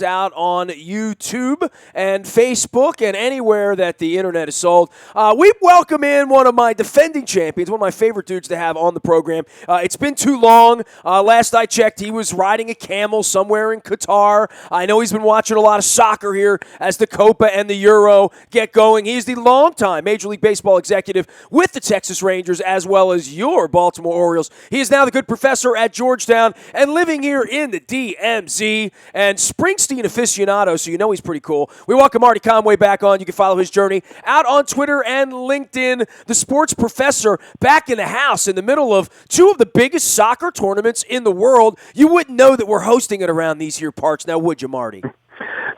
out on YouTube and Facebook and anywhere that the internet is sold. We welcome in one of my defending champions, one of my favorite dudes to have on the program. It's been too long. Last I checked, he was riding a camel somewhere in Qatar. I know he's been watching a lot of soccer here as the Copa and the Euro get going. He's the longtime Major League Baseball executive with the Texas Rangers as well as your Baltimore Orioles. He is now the good professor at Georgetown and living here in the DMZ and Springsteen aficionado, so you know he's pretty cool. We welcome Marty Conway back on. You can follow his journey out on Twitter and LinkedIn. The sports professor back in the house in the middle of two of the biggest soccer tournaments in the world. You wouldn't know that we're hosting it around these here parts now, would you, Marty?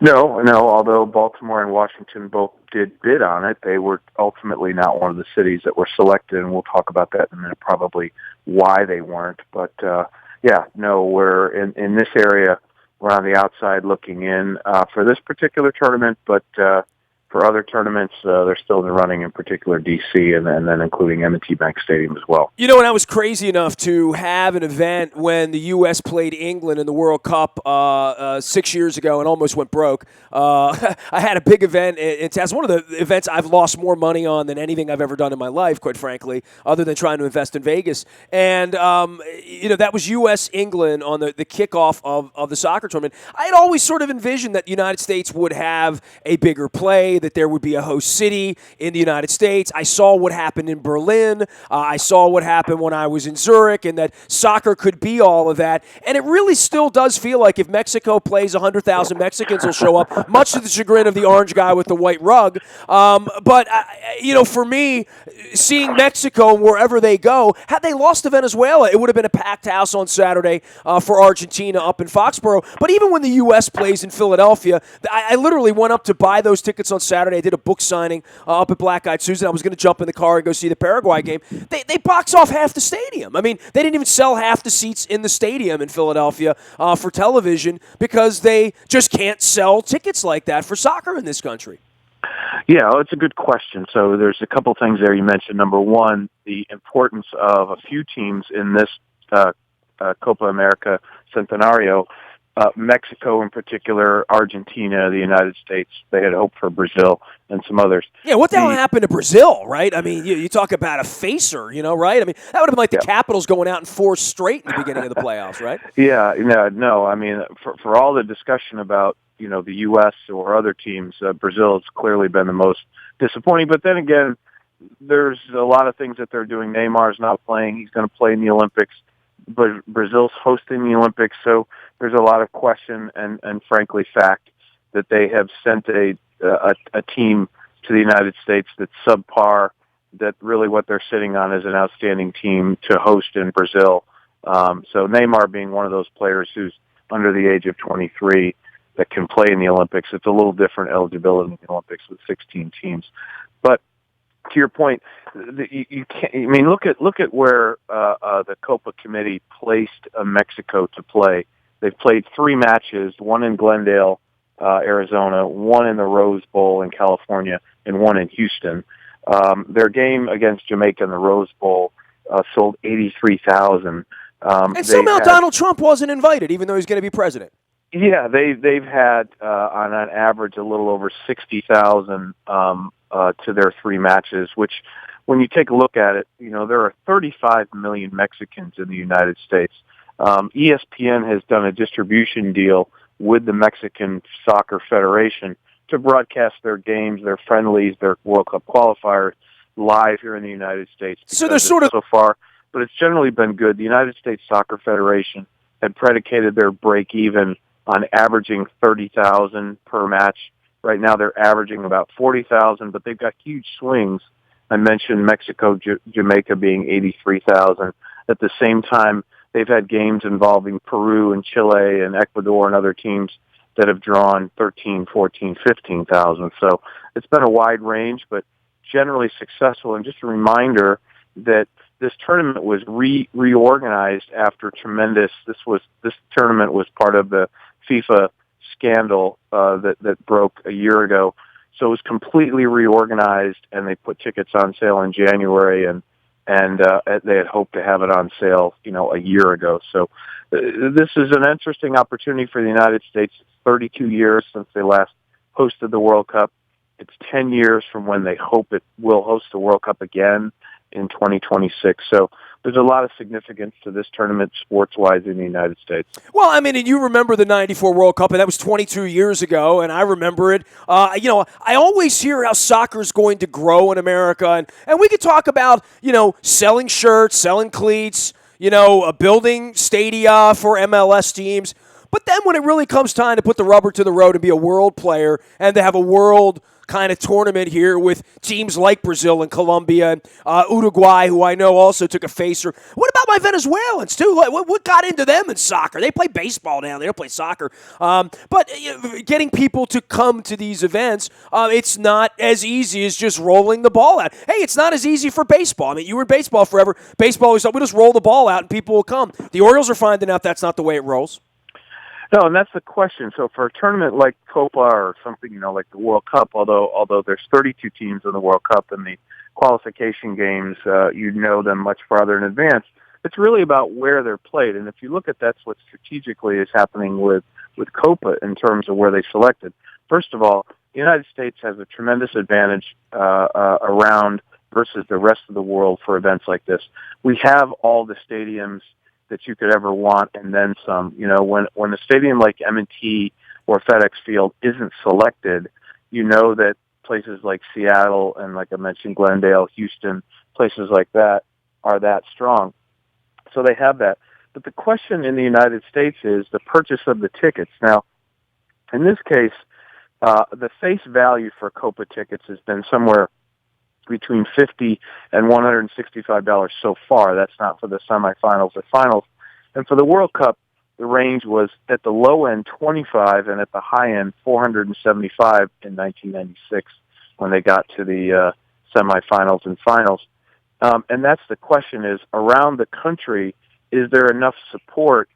No. Although Baltimore and Washington both did bid on it, they were ultimately not one of the cities that were selected, and we'll talk about that in a minute, probably why they weren't. But, we're in this area. We're on the outside looking in for this particular tournament, but for other tournaments, they're still in the running, in particular D.C., and then including M&T Bank Stadium as well. You know, and I was crazy enough to have an event when the U.S. played England in the World Cup 6 years ago and almost went broke. I had a big event. It's one of the events I've lost more money on than anything I've ever done in my life, quite frankly, other than trying to invest in Vegas. And, that was U.S.-England on the kickoff of the soccer tournament. I had always sort of envisioned that the United States would have a bigger play, that there would be a host city in the United States. I saw what happened in Berlin. I saw what happened when I was in Zurich, and that soccer could be all of that. And it really still does feel like if Mexico plays, 100,000 Mexicans will show up, much to the chagrin of the orange guy with the white rug. But for me, seeing Mexico wherever they go, had they lost to Venezuela, it would have been a packed house on Saturday for Argentina up in Foxborough. But even when the U.S. plays in Philadelphia, I literally went up to buy those tickets on Saturday. I did a book signing up at Black Eyed Susan. I was going to jump in the car and go see the Paraguay game. They box off half the stadium. I mean, they didn't even sell half the seats in the stadium in Philadelphia for television because they just can't sell tickets like that for soccer in this country. Yeah, it's a good question. So there's a couple things there you mentioned. Number one, the importance of a few teams in this Copa America Centenario. Mexico in particular, Argentina, the United States. They had hoped for Brazil and some others. Yeah, what the hell happened to Brazil, right? I mean, you talk about a facer, right? I mean, that would have been like the Capitals going out in 4 straight in the beginning of the playoffs, right? Yeah, no. I mean, for all the discussion about, the U.S. or other teams, Brazil has clearly been the most disappointing. But then again, there's a lot of things that they're doing. Neymar's not playing. He's going to play in the Olympics. But Brazil's hosting the Olympics, so there's a lot of question and frankly fact that they have sent a team to the United States that's subpar, that really what they're sitting on is an outstanding team to host in Brazil. So Neymar being one of those players who's under the age of 23 that can play in the Olympics. It's a little different eligibility in the Olympics with 16 teams. But to your point, you can't. I mean, look at where the Copa Committee placed Mexico to play. They've played 3 matches: one in Glendale, Arizona, one in the Rose Bowl in California, and one in Houston. Their game against Jamaica in the Rose Bowl sold 83,000. And somehow Donald Trump wasn't invited, even though he's going to be president. Yeah, they've had on an average a little over 60,000 to their 3 matches, which when you take a look at it, there are 35 million Mexicans in the United States. ESPN has done a distribution deal with the Mexican Soccer Federation to broadcast their games, their friendlies, their World Cup qualifiers live here in the United States. So they're sort of so far, but it's generally been good. The United States Soccer Federation had predicated their break even on averaging 30,000 per match. Right now they're averaging about 40,000, but they've got huge swings. I mentioned Mexico, Jamaica being 83,000. At the same time, they've had games involving Peru and Chile and Ecuador and other teams that have drawn 13, 14, 15,000. So it's been a wide range, but generally successful. And just a reminder that this tournament was reorganized after this tournament was part of the FIFA scandal that broke a year ago. So it was completely reorganized, and they put tickets on sale in January, and and they had hoped to have it on sale, a year ago. So this is an interesting opportunity for the United States. It's 32 years since they last hosted the World Cup. It's 10 years from when they hope it will host the World Cup again in 2026. So there's a lot of significance to this tournament sports-wise in the United States. Well, I mean, and you remember the '94 World Cup, and that was 22 years ago, and I remember it. I always hear how soccer is going to grow in America, and we could talk about, selling shirts, selling cleats, building stadia for MLS teams. But then when it really comes time to put the rubber to the road and be a world player and to have a world kind of tournament here with teams like Brazil and Colombia and Uruguay, who I know also took a facer. What about my Venezuelans, too? What got into them in soccer? They play baseball now. They don't play soccer. But getting people to come to these events, it's not as easy as just rolling the ball out. Hey, it's not as easy for baseball. I mean, you were in baseball forever. Baseball always thought, we just roll the ball out and people will come. The Orioles are finding out that's not the way it rolls. No, and that's the question. So for a tournament like Copa or something, like the World Cup, although there's 32 teams in the World Cup and the qualification games, them much farther in advance. It's really about where they're played. And if you look at that's what strategically is happening with Copa in terms of where they selected. First of all, the United States has a tremendous advantage around versus the rest of the world for events like this. We have all the stadiums that you could ever want, and then some. When a stadium like M&T or FedEx Field isn't selected, that places like Seattle and, like I mentioned, Glendale, Houston, places like that are that strong. So they have that. But the question in the United States is the purchase of the tickets. Now, in this case, the face value for Copa tickets has been somewhere between $50 and $165 so far. That's not for the semifinals or finals. And for the World Cup, the range was at the low end $25 and at the high end $475 in 1996 when they got to the semifinals and finals. And that's the question: is around the country, is there enough support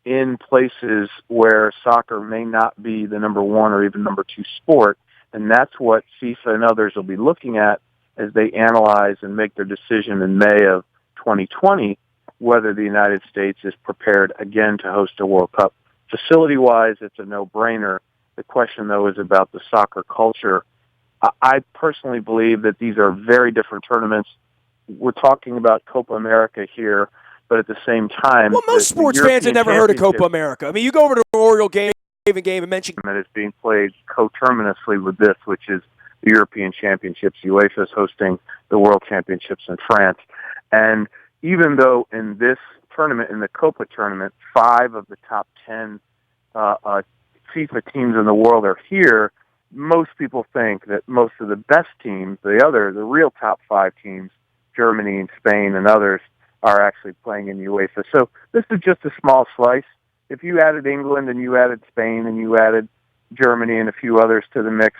in places where soccer may not be the number one or even number two sport? And that's what FIFA and others will be looking at as they analyze and make their decision in May of 2020, whether the United States is prepared again to host a World Cup. Facility-wise, it's a no-brainer. The question, though, is about the soccer culture. I personally believe that these are very different tournaments. We're talking about Copa America here, but at the same time... Well, most sports fans have never heard of Copa America. I mean, you go over to the Oriole game and mention... ...it's being played coterminously with this, which is the European Championships. UEFA is hosting the World Championships in France. And even though in this tournament, in the Copa tournament, 5 of the top 10 FIFA teams in the world are here, most people think that most of the best teams, the real top 5 teams, Germany and Spain and others, are actually playing in UEFA. So this is just a small slice. If you added England and you added Spain and you added Germany and a few others to the mix,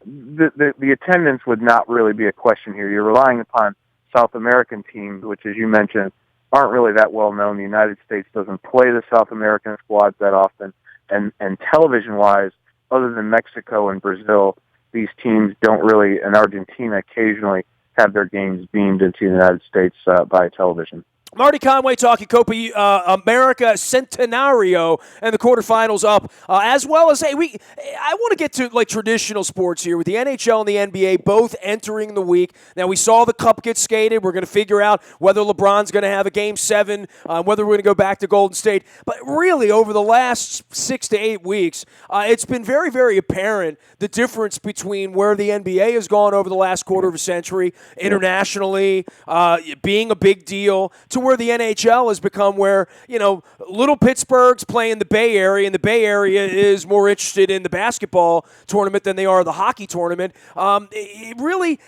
the attendance would not really be a question here. You're relying upon South American teams, which, as you mentioned, aren't really that well known. The United States doesn't play the South American squads that often. And television-wise, other than Mexico and Brazil, these teams don't really, and Argentina occasionally, have their games beamed into the United States by television. Marty Conway talking Copa America Centenario and the quarterfinals up, as well as, I want to get to like traditional sports here with the NHL and the NBA both entering the week. Now, we saw the Cup get skated. We're going to figure out whether LeBron's going to have a Game 7, whether we're going to go back to Golden State. But really, over the last 6 to 8 weeks, it's been very, very apparent the difference between where the NBA has gone over the last quarter of a century, internationally, being a big deal, to where the NHL has become where, little Pittsburgh's playing the Bay Area, and the Bay Area is more interested in the basketball tournament than they are the hockey tournament. The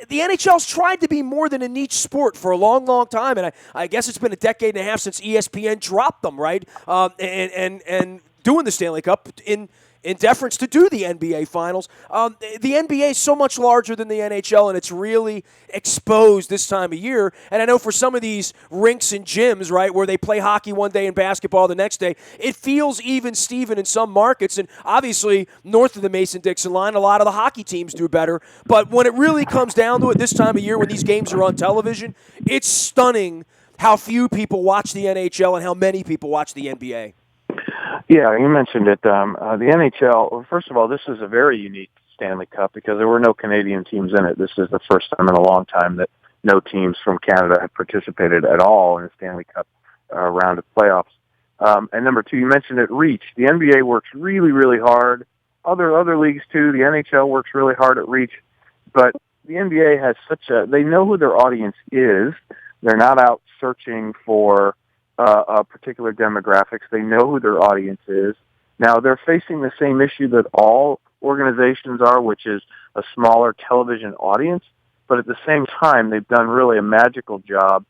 NHL's tried to be more than a niche sport for a long, long time, and I guess it's been a decade and a half since ESPN dropped them, right? And doing the Stanley Cup in in deference to do the NBA Finals. The NBA is so much larger than the NHL, and it's really exposed this time of year. And I know for some of these rinks and gyms, right, where they play hockey one day and basketball the next day, it feels even-steven in some markets. And obviously, north of the Mason-Dixon line, a lot of the hockey teams do better. But when it really comes down to it this time of year when these games are on television, it's stunning how few people watch the NHL and how many people watch the NBA. Yeah, you mentioned it. The NHL, well, first of all, this is a very unique Stanley Cup because there were no Canadian teams in it. This is the first time in a long time that no teams from Canada have participated at all in a Stanley Cup round of playoffs. And number two, you mentioned it, reach. The NBA works really, really hard. Other leagues too. The NHL works really hard at reach. But the NBA has they know who their audience is. They're not out searching for particular demographics. They know who their audience is. Now, they're facing the same issue that all organizations are, which is a smaller television audience. But at the same time, they've done really a magical job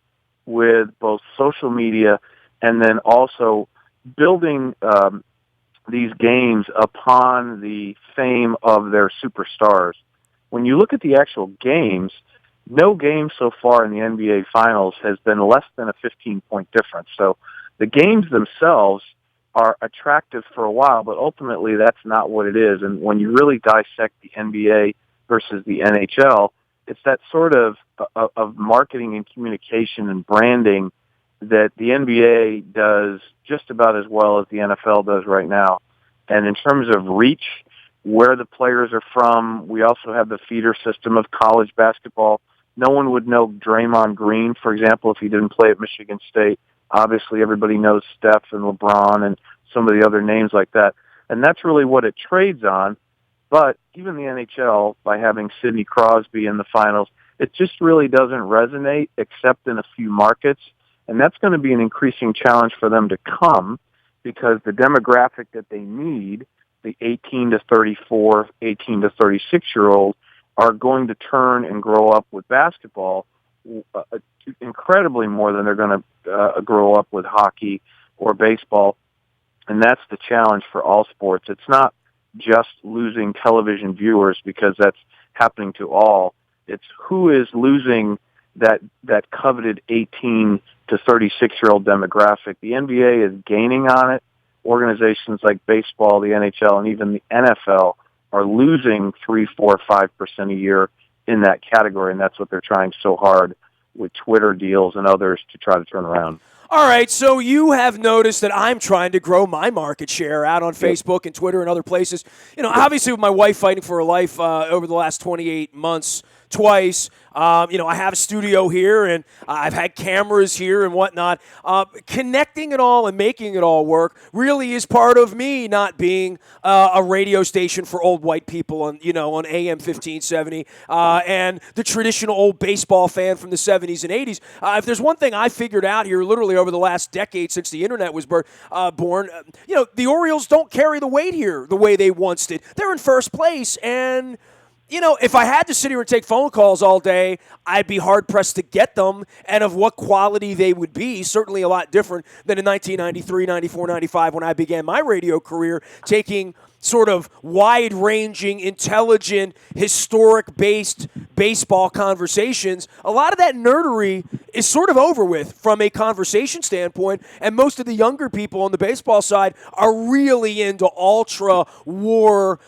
with both social media and then also building these games upon the fame of their superstars. When you look at the actual games, no game so far in the NBA Finals has been less than a 15-point difference. So the games themselves are attractive for a while, but ultimately that's not what it is. And when you really dissect the NBA versus the NHL, it's that sort of marketing and communication and branding that the NBA does just about as well as the NFL does right now. And in terms of reach, where the players are from, we also have the feeder system of college basketball. No one would know Draymond Green, for example, if he didn't play at Michigan State. Obviously, everybody knows Steph and LeBron and some of the other names like that. And that's really what it trades on. But even the NHL, by having Sidney Crosby in the finals, it just really doesn't resonate except in a few markets. And that's going to be an increasing challenge for them to come because the demographic that they need, the 18 to 34, 18 to 36-year-old, are going to turn and grow up with basketball incredibly more than they're going to grow up with hockey or baseball. And that's the challenge for all sports. It's not just losing television viewers because that's happening to all. It's who is losing that coveted 18 to 36-year-old demographic. The NBA is gaining on it. Organizations like baseball, the NHL, and even the NFL are losing 3, 4, 5% a year in that category, and that's what they're trying so hard with Twitter deals and others to try to turn around. All right, so you have noticed that I'm trying to grow my market share out on Facebook and Twitter and other places. You know, obviously with my wife fighting for her life over the last 28 months twice, I have a studio here and I've had cameras here and whatnot. Connecting it all and making it all work really is part of me not being a radio station for old white people on AM 1570 and the traditional old baseball fan from the 70s and 80s. If there's one thing I figured out here literally over the last decade since the internet was born, the Orioles don't carry the weight here the way they once did. They're in first place, and if I had to sit here and take phone calls all day, I'd be hard-pressed to get them, and of what quality they would be, certainly a lot different than in 1993, 94, 95 when I began my radio career, taking sort of wide-ranging, intelligent, historic-based baseball conversations. A lot of that nerdery is sort of over with from a conversation standpoint, and most of the younger people on the baseball side are really into ultra-war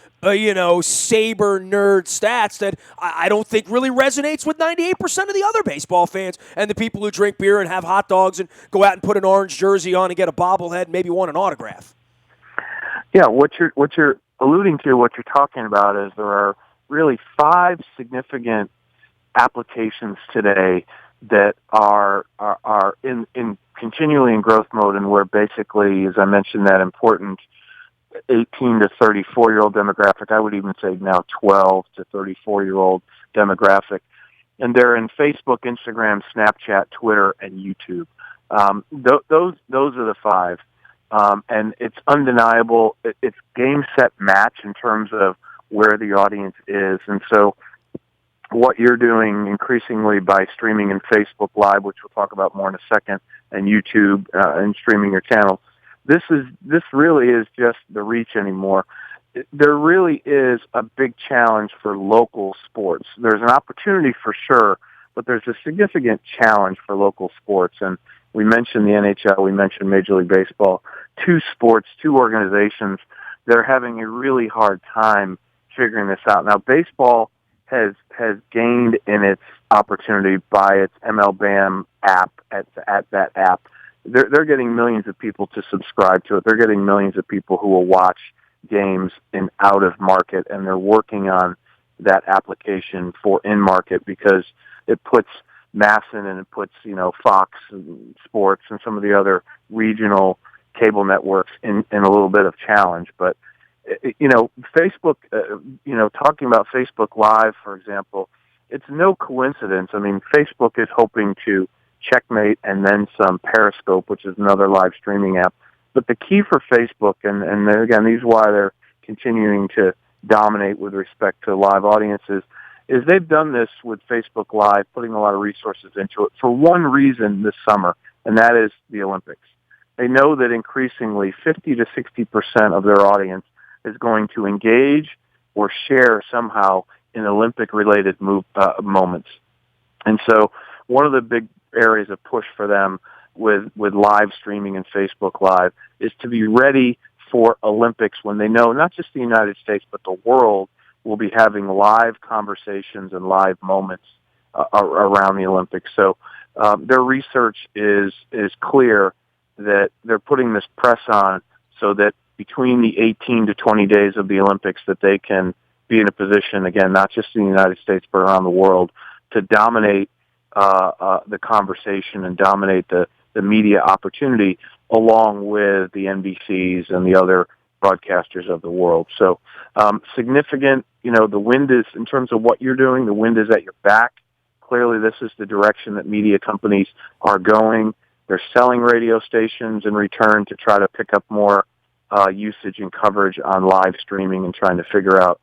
saber nerd stats that I don't think really resonates with 98% of the other baseball fans and the people who drink beer and have hot dogs and go out and put an orange jersey on and get a bobblehead and maybe want an autograph. Yeah, what you're alluding to, what you're talking about is there are really 5 significant applications today that are in continually in growth mode and where basically, as I mentioned, that important 18 to 34-year-old demographic, I would even say now 12 to 34-year-old demographic. And they're in Facebook, Instagram, Snapchat, Twitter, and YouTube. Those are the 5. And it's undeniable. It's game, set, match in terms of where the audience is. And so what you're doing increasingly by streaming in Facebook Live, which we'll talk about more in a second, and YouTube and streaming your channel, this really is just the reach anymore. there really is a big challenge for local sports. There's an opportunity for sure, but there's a significant challenge for local sports. And we mentioned the NHL, we mentioned Major League Baseball, two sports, two organizations. They're having a really hard time figuring this out. Now, baseball has gained in its opportunity by its MLBAM app, at that app. They're getting millions of people to subscribe to it. They're getting millions of people who will watch games in out of market, and they're working on that application for in market because it puts Masson and it puts, Fox and Sports and some of the other regional cable networks in a little bit of challenge. But Facebook, talking about Facebook Live, for example, it's no coincidence. I mean, Facebook is hoping to checkmate and then some Periscope, which is another live streaming app. But the key for Facebook, and again, these are why they're continuing to dominate with respect to live audiences, is they've done this with Facebook Live, putting a lot of resources into it for one reason this summer, and that is the Olympics. They know that increasingly 50 to 60% of their audience is going to engage or share somehow in Olympic-related moments. And so one of the big areas of push for them with live streaming and Facebook Live is to be ready for Olympics when they know not just the United States but the world will be having live conversations and live moments around the Olympics. So their research is clear that they're putting this press on so that between the 18 to 20 days of the Olympics that they can be in a position, again, not just in the United States but around the world, to dominate the conversation and dominate the media opportunity along with the NBCs and the other broadcasters of the world. So significant, the wind is, in terms of what you're doing, the wind is at your back. Clearly this is the direction that media companies are going. They're selling radio stations in return to try to pick up more usage and coverage on live streaming and trying to figure out,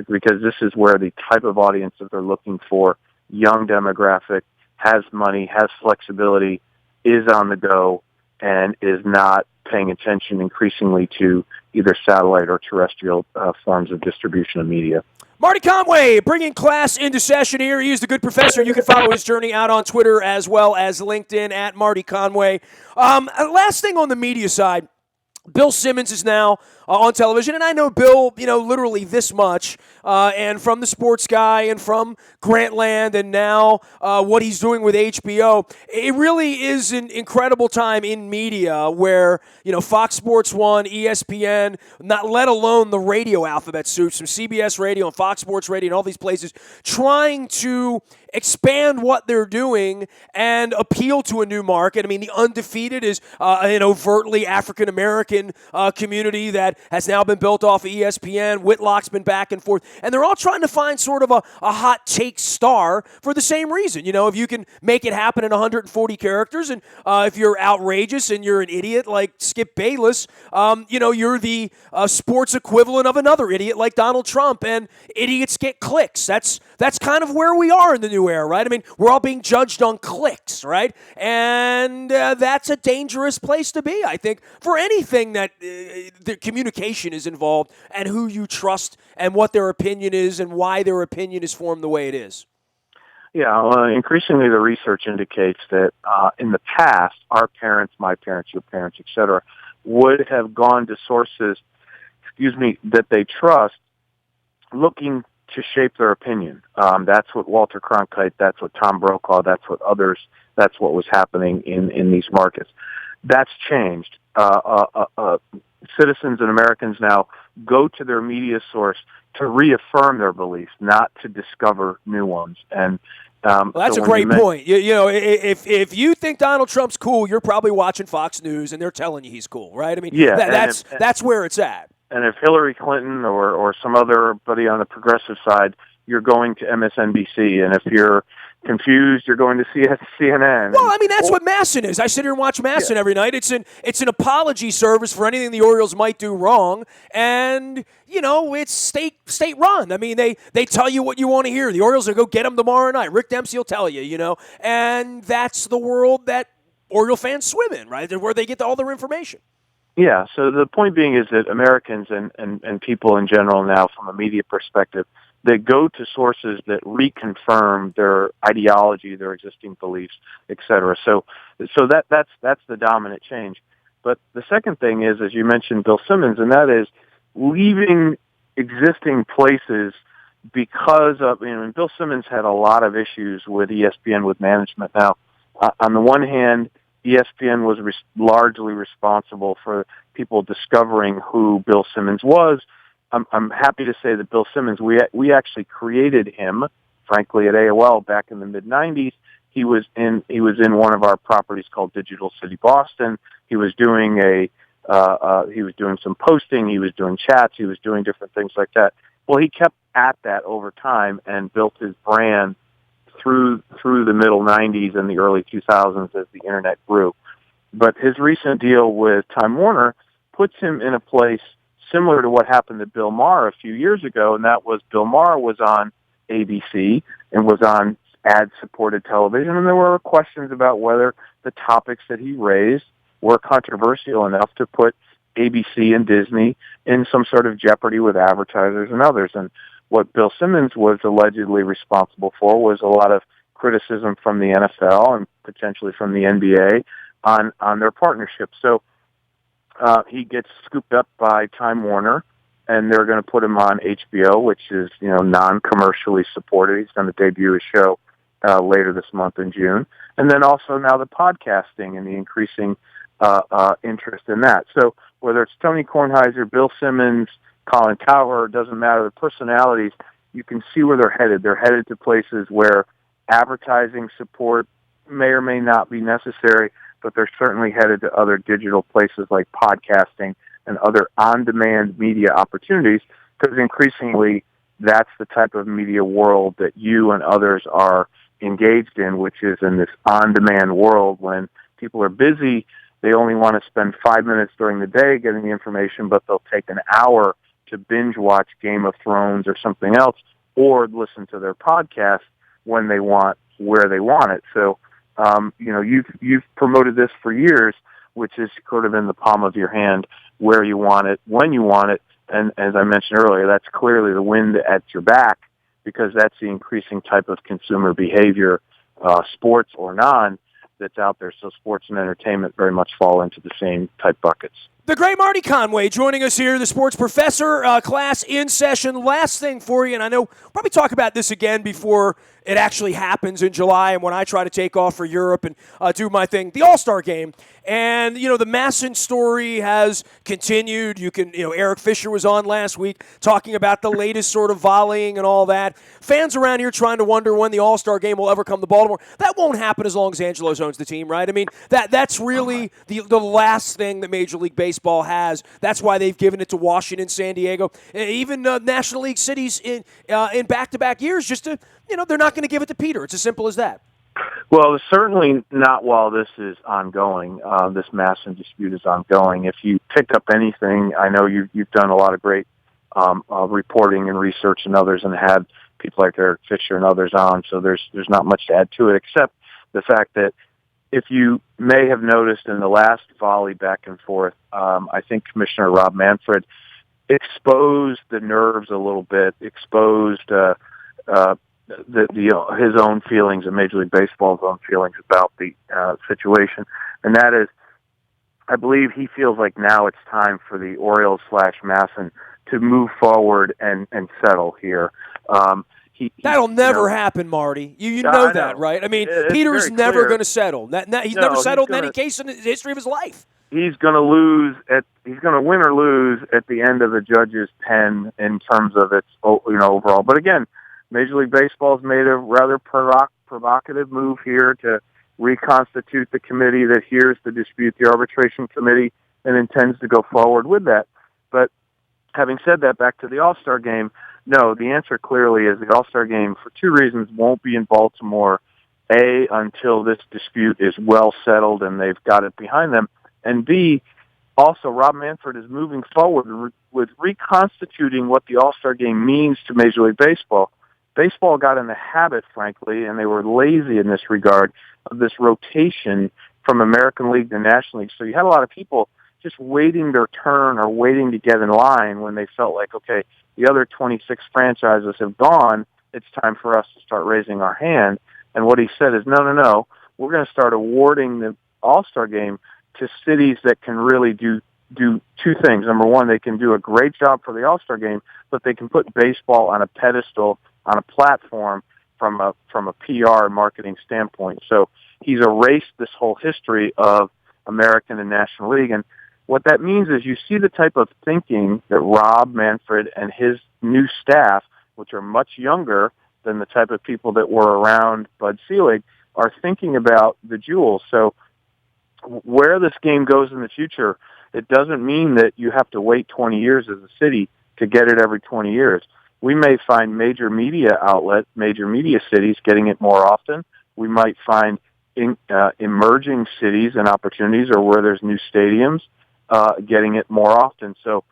because this is where the type of audience that they're looking for, young demographic, has money, has flexibility, is on the go, and is not paying attention increasingly to either satellite or terrestrial forms of distribution of media. Marty Conway bringing class into session here. He is the good professor. You can follow his journey out on Twitter as well as LinkedIn at Marty Conway. Last thing on the media side, Bill Simmons is now on television, and I know Bill, literally this much, and from the Sports Guy and from Grantland and now what he's doing with HBO. It really is an incredible time in media where, Fox Sports 1, ESPN, not let alone the radio alphabet soup, from CBS Radio and Fox Sports Radio and all these places, trying to expand what they're doing and appeal to a new market. I mean, the Undefeated is an overtly African-American community that has now been built off of ESPN. Whitlock's been back and forth. And they're all trying to find sort of a hot take star for the same reason. If you can make it happen in 140 characters, and if you're outrageous and you're an idiot like Skip Bayless, you're the sports equivalent of another idiot like Donald Trump, and idiots get clicks. That's kind of where we are in the new era, right? I mean, we're all being judged on clicks, right? And that's a dangerous place to be, I think, for anything that the communication is involved and who you trust and what their opinion is and why their opinion is formed the way it is. Yeah, increasingly the research indicates that in the past, our parents, my parents, your parents, et cetera, would have gone to sources, that they trust, looking to shape their opinion. That's what Walter Cronkite, that's what Tom Brokaw, that's what others, that's what was happening in these markets. That's changed. Citizens and Americans now go to their media source to reaffirm their beliefs, not to discover new ones. And well, that's a great point. If you think Donald Trump's cool, you're probably watching Fox News, and they're telling you he's cool, right? I mean, that's where it's at. And if Hillary Clinton or some other buddy on the progressive side, you're going to MSNBC. And if you're confused, you're going to CNN. Well, I mean, that's what Masson is. I sit here and watch Masson every night. It's an apology service for anything the Orioles might do wrong. And, it's state run. I mean, they tell you what you want to hear. The Orioles will go get them tomorrow night. Rick Dempsey will tell you, And that's the world that Oriole fans swim in, right? Where they get all their information. Yeah, so the point being is that Americans and people in general now, from a media perspective, they go to sources that reconfirm their ideology, their existing beliefs, et cetera. So that's the dominant change. But the second thing is, as you mentioned, Bill Simmons, and that is leaving existing places because of, and Bill Simmons had a lot of issues with ESPN, with management. Now, on the one hand, ESPN was largely responsible for people discovering who Bill Simmons was. I'm happy to say that Bill Simmons, we actually created him, frankly, at AOL back in the mid '90s. He was in one of our properties called Digital City Boston. He was doing some posting, he was doing chats, he was doing different things like that. Well, he kept at that over time and built his brand through the middle '90s and the early 2000s as the internet grew. But his recent deal with Time Warner puts him in a place similar to what happened to Bill Maher a few years ago, and that was Bill Maher was on ABC and was on ad-supported television, and there were questions about whether the topics that he raised were controversial enough to put ABC and Disney in some sort of jeopardy with advertisers and others. And what Bill Simmons was allegedly responsible for was a lot of criticism from the NFL and potentially from the NBA on their partnership. So he gets scooped up by Time Warner, and they're going to put him on HBO, which is, non-commercially supported. He's going to debut his show later this month in June. And then also now the podcasting and the increasing interest in that. So whether it's Tony Kornheiser, Bill Simmons, Colin Cowherd, doesn't matter, the personalities, you can see where they're headed. They're headed to places where advertising support may or may not be necessary, but they're certainly headed to other digital places like podcasting and other on-demand media opportunities, because increasingly that's the type of media world that you and others are engaged in, which is in this on-demand world. When people are busy, they only want to spend 5 minutes during the day getting the information, but they'll take an hour to binge watch Game of Thrones or something else, or listen to their podcast when they want, where they want it. So, you've promoted this for years, which is sort of in the palm of your hand, where you want it, when you want it. And as I mentioned earlier, that's clearly the wind at your back, because that's the increasing type of consumer behavior, sports or non, that's out there. So sports and entertainment very much fall into the same type buckets. The great Marty Conway joining us here, the sports professor, class in session. Last thing for you, and I know we'll probably talk about this again before it actually happens in July and when I try to take off for Europe and do my thing, the All-Star Game. And, the Masson story has continued. Eric Fisher was on last week talking about the latest sort of volleying and all that. Fans around here trying to wonder when the All-Star Game will ever come to Baltimore. That won't happen as long as Angelos owns the team, right? I mean, that's really the last thing that Major League Baseball has. That's why they've given it to Washington, San Diego, even National League cities in back-to-back years, just to, they're not going to give it to Peter. It's as simple as that. Well, certainly not while this is ongoing. This Masson dispute is ongoing. If you picked up anything, I know you've done a lot of great reporting and research and others, and had people like Eric Fisher and others on. So there's not much to add to it, except the fact that if you may have noticed in the last volley back and forth, I think Commissioner Rob Manfred exposed the nerves a little bit, exposed his own feelings and Major League Baseball's own feelings about the situation, and that is, I believe he feels like now it's time for the Orioles/Masson to move forward and settle here. That'll never happen, Marty. You know that, right? I mean, Peter's never going to settle. He's never settled in any case in the history of his life. He's going to win or lose at the end of the judge's pen in terms of its overall. But again, Major League Baseball's made a rather provocative move here to reconstitute the committee that hears the dispute, the arbitration committee, and intends to go forward with that. But having said that, back to the All-Star Game, no, the answer clearly is the All-Star Game, for two reasons, won't be in Baltimore, A, until this dispute is well settled and they've got it behind them, and B, also Rob Manfred is moving forward with reconstituting what the All-Star Game means to Major League Baseball. Baseball got in the habit, frankly, and they were lazy in this regard, of this rotation from American League to National League. So you had a lot of people just waiting their turn or waiting to get in line when they felt like, okay, the other 26 franchises have gone. It's time for us to start raising our hand. And what he said is, no. We're going to start awarding the All-Star game to cities that can really do two things. Number one, they can do a great job for the All-Star game, but they can put baseball on a pedestal, on a platform from a PR and marketing standpoint. So he's erased this whole history of American and National League. And what that means is you see the type of thinking that Rob Manfred and his new staff, which are much younger than the type of people that were around Bud Selig, are thinking about the jewels. So where this game goes in the future, it doesn't mean that you have to wait 20 years as a city to get it every 20 years. We may find major media cities getting it more often. We might find emerging cities and opportunities, or where there's new stadiums, getting it more often. So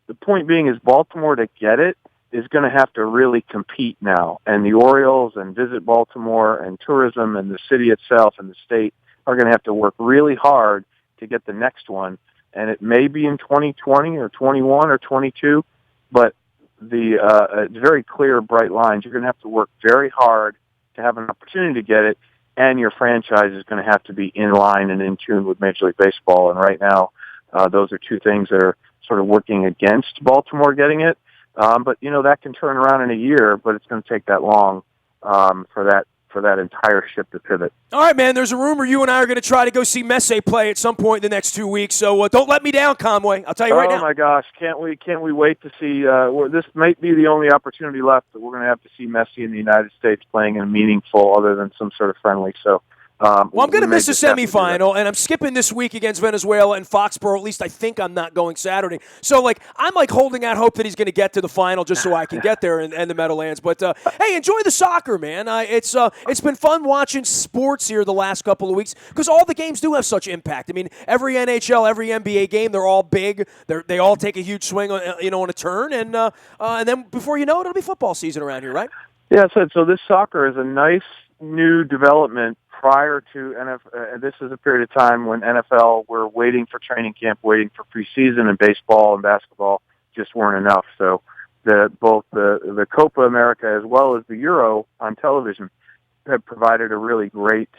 the point being is Baltimore, to get it, is going to have to really compete now. And the Orioles and Visit Baltimore and tourism and the city itself and the state are going to have to work really hard to get the next one. And it may be in 2020 or 21 or 22, but it's very clear, bright lines. You're going to have to work very hard to have an opportunity to get it, and your franchise is going to have to be in line and in tune with Major League Baseball. And right now, those are two things that are sort of working against Baltimore getting it. But that can turn around in a year, but it's going to take that long for that entire ship to pivot. All right, man, there's a rumor you and I are going to try to go see Messi play at some point in the next 2 weeks, so don't let me down, Conway. I'll tell you right now. Oh, my gosh. Can't we wait to see this might be the only opportunity left that we're going to have to see Messi in the United States playing in a meaningful other than some sort of friendly. So, I'm going to miss a semifinal, and I'm skipping this week against Venezuela and Foxborough. At least I think I'm not going Saturday. So, I'm holding out hope that he's going to get to the final just so I can get there and the Meadowlands. But, hey, enjoy the soccer, man. It's been fun watching sports here the last couple of weeks because all the games do have such impact. I mean, every NHL, every NBA game, they're all big. They all take a huge swing on a turn, and then before you know it, it'll be football season around here, right? Yeah, so this soccer is a nice new development. Prior to NFL, this is a period of time when NFL were waiting for training camp, waiting for preseason, and baseball and basketball just weren't enough. So both the Copa America as well as the Euro on television have provided a really great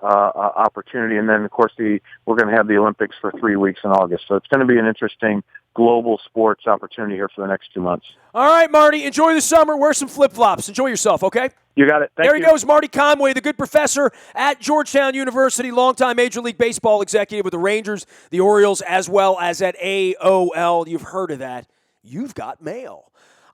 opportunity. And then, of course, we're going to have the Olympics for 3 weeks in August. So it's going to be an interesting global sports opportunity here for the next 2 months. All right, Marty, enjoy the summer. Wear some flip-flops. Enjoy yourself, okay? You got it. Thank you. There he goes, Marty Conway, the good professor at Georgetown University, longtime Major League Baseball executive with the Rangers, the Orioles, as well as at AOL. You've heard of that. You've got mail.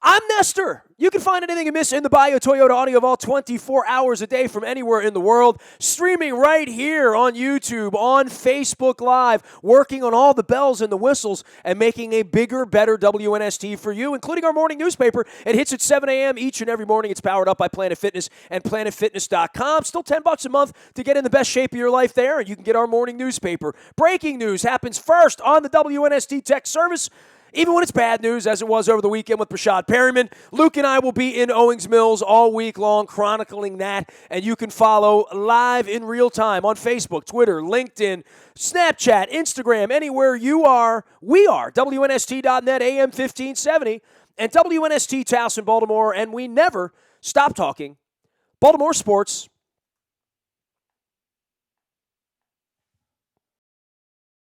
I'm Nestor. You can find anything you miss in the bio Toyota Audio Vault 24 hours a day from anywhere in the world. Streaming right here on YouTube, on Facebook Live, working on all the bells and the whistles and making a bigger, better WNST for you, including our morning newspaper. It hits at 7 a.m. each and every morning. It's powered up by Planet Fitness and PlanetFitness.com. Still $10 a month to get in the best shape of your life there, and you can get our morning newspaper. Breaking news happens first on the WNST Tech Service. Even when it's bad news, as it was over the weekend with Brashad Perryman, Luke and I will be in Owings Mills all week long chronicling that, and you can follow live in real time on Facebook, Twitter, LinkedIn, Snapchat, Instagram, anywhere you are. We are WNST.net, AM 1570, and WNST Towson, Baltimore, and we never stop talking Baltimore sports.